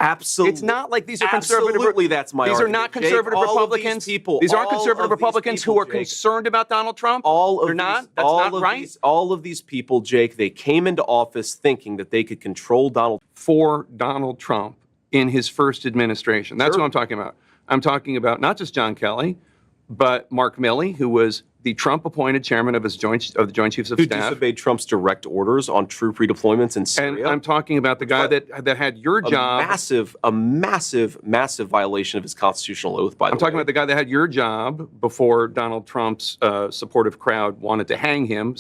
Absolutely. It's not like these are conservative. Absolutely, that's my These argument. are not conservative Jake, Republicans. These aren't conservative Republicans who are concerned about Donald Trump. They're not. That's not right. All of these people, Jake, they came into office thinking that they could control Donald. For Donald Trump in his first administration. That's what I'm talking about. I'm talking about not just John Kelly, but Mark Milley, who was the Trump-appointed chairman of the Joint Chiefs of Staff. Who disobeyed Trump's direct orders on troop redeployments in Syria. And I'm talking about the guy that had your job. A massive violation of his constitutional oath, by the way. I'm talking about the guy that had your job before Donald Trump's supportive crowd wanted to hang him,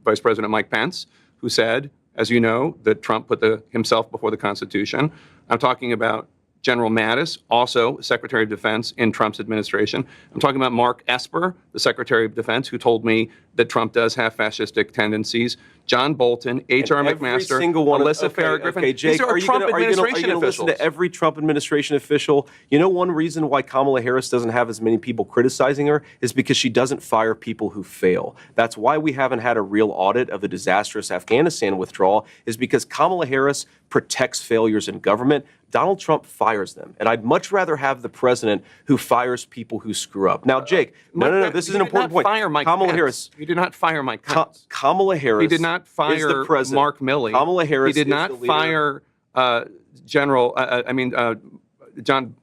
Vice President Mike Pence, who said, as you know, that Trump put himself before the Constitution. I'm talking about General Mattis, also Secretary of Defense in Trump's administration. I'm talking about Mark Esper, the Secretary of Defense, who told me that Trump does have fascistic tendencies. John Bolton, H.R. McMaster, Alyssa Farah-Griffin. Okay, Jake, these are Trump administration officials. Listen to every Trump administration official? You know, one reason why Kamala Harris doesn't have as many people criticizing her is because she doesn't fire people who fail. That's why we haven't had a real audit of the disastrous Afghanistan withdrawal, is because Kamala Harris protects failures in government. Donald Trump fires them. And I'd much rather have the president who fires people who screw up. Now, Jake, no, this is an important point. Kamala Harris. He did not fire Mike Pence. Kamala Harris. He did not fire Mark Milley. Kamala Harris. He did not fire John.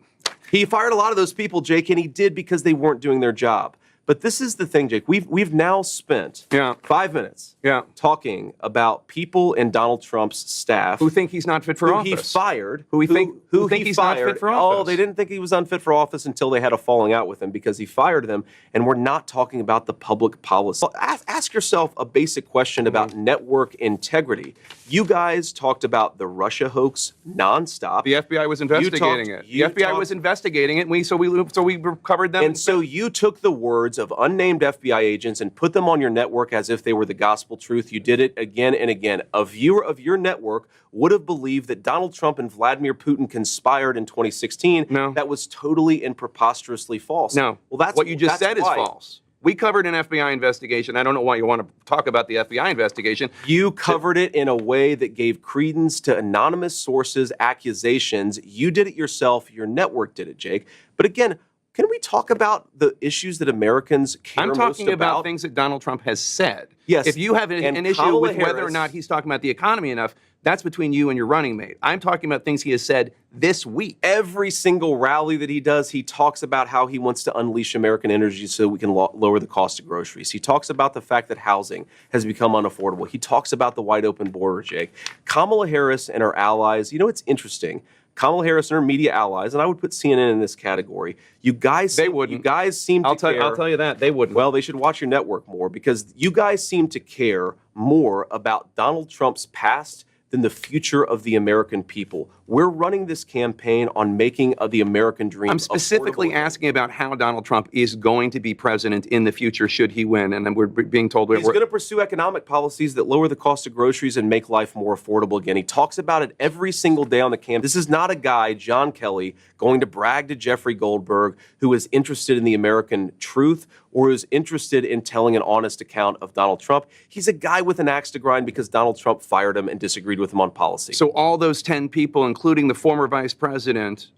He fired a lot of those people, Jake, and he did because they weren't doing their job. But this is the thing, Jake. We've now spent 5 minutes talking about people in Donald Trump's staff who think he's not fit for office. He fired. Who think he's not fit for office. Oh, they didn't think he was unfit for office until they had a falling out with him because he fired them. And we're not talking about the public policy. Ask yourself a basic question about network integrity. You guys talked about the Russia hoax nonstop. The FBI was investigating it. The FBI was investigating it, and so we covered them. And so you took the words of unnamed FBI agents and put them on your network as if they were the gospel truth. You did it again and again. A viewer of your network would have believed that Donald Trump and Vladimir Putin conspired in 2016. No. That was totally and preposterously false. No. Well, that's what you just said why. is false. We covered an FBI investigation. I don't know why you want to talk about the FBI investigation. You covered it in a way that gave credence to anonymous sources' accusations. You did it yourself. Your network did it, Jake. But again, can we talk about the issues that Americans care most about? I'm talking about things that Donald Trump has said. Yes. If you have an issue with whether or not he's talking about the economy enough, that's between you and your running mate. I'm talking about things he has said this week. Every single rally that he does, he talks about how he wants to unleash American energy so we can lower the cost of groceries. He talks about the fact that housing has become unaffordable. He talks about the wide open border, Jake. Kamala Harris and her allies, you know, it's interesting. Kamala Harris and her media allies, and I would put CNN in this category. You guys seem to care. I'll tell you that. They wouldn't. Well, they should watch your network more because you guys seem to care more about Donald Trump's past than the future of the American people. We're running this campaign on making the American dream. I'm specifically asking about how Donald Trump is going to be president in the future should he win, and then we're being told he's going to pursue economic policies that lower the cost of groceries and make life more affordable again. He talks about it every single day on the campaign. This is not a guy, John Kelly, going to brag to Jeffrey Goldberg, who is interested in the American truth or is interested in telling an honest account of Donald Trump. He's a guy with an axe to grind because Donald Trump fired him and disagreed with him on policy. So all those 10 people, including the former vice president,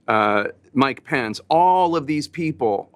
Mike Pence, all of these people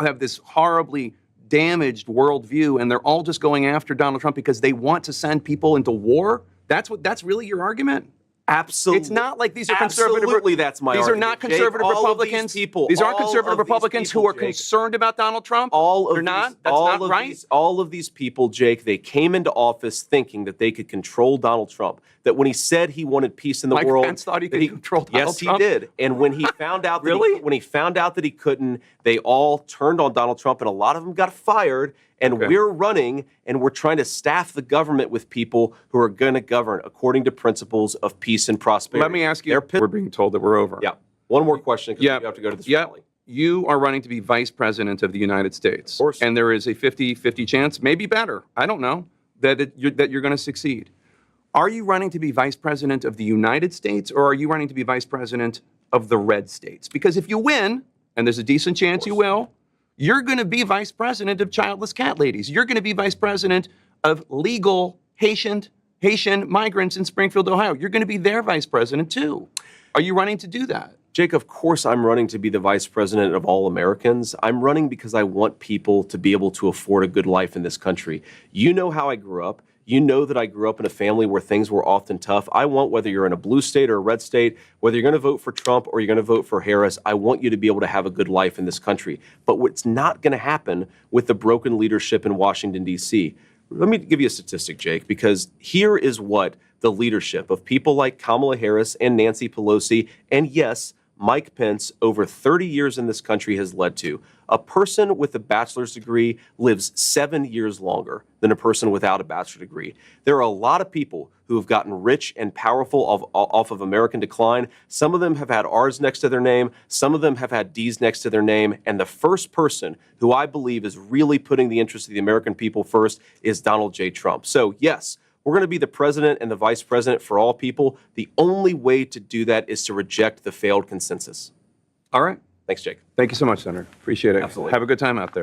have this horribly damaged worldview, and they're all just going after Donald Trump because they want to send people into war? That's really your argument? Absolutely. It's not like these are conservative. Absolutely, that's my argument. These are not conservative Republicans. These aren't conservative Republicans who are concerned about Donald Trump. They're not. That's not right. All of these people, Jake, they came into office thinking that they could control Donald Trump. That when he said he wanted peace in the world, Mike Pence thought he could control Donald Trump. Yes, he did. And when he found out that he couldn't, they all turned on Donald Trump, and a lot of them got fired. And we're running, and we're trying to staff the government with people who are going to govern according to principles of peace and prosperity. Let me ask you, we're being told that we're over. Yeah. One more question, because you have to go to this rally. You are running to be vice president of the United States. Of course. And there is a 50-50 chance, maybe better, I don't know, that you're going to succeed. Are you running to be vice president of the United States, or are you running to be vice president of the red states? Because if you win, and there's a decent chance you will, you're going to be vice president of childless cat ladies. You're going to be vice president of legal Haitian migrants in Springfield, Ohio. You're going to be their vice president, too. Are you running to do that? Jake, of course I'm running to be the vice president of all Americans. I'm running because I want people to be able to afford a good life in this country. You know how I grew up. You know that I grew up in a family where things were often tough. I want, whether you're in a blue state or a red state, whether you're going to vote for Trump or you're going to vote for Harris, I want you to be able to have a good life in this country. But what's not going to happen with the broken leadership in Washington, D.C. Let me give you a statistic, Jake, because here is what the leadership of people like Kamala Harris and Nancy Pelosi, and yes, Mike Pence, over 30 years in this country has led to. A person with a bachelor's degree lives 7 years longer than a person without a bachelor's degree. There are a lot of people who have gotten rich and powerful off of American decline. Some of them have had R's next to their name. Some of them have had D's next to their name. And the first person who I believe is really putting the interests of the American people first is Donald J. Trump. So yes, we're going to be the president and the vice president for all people. The only way to do that is to reject the failed consensus. All right. Thanks, Jake. Thank you so much, Senator. Appreciate it. Absolutely. Have a good time out there.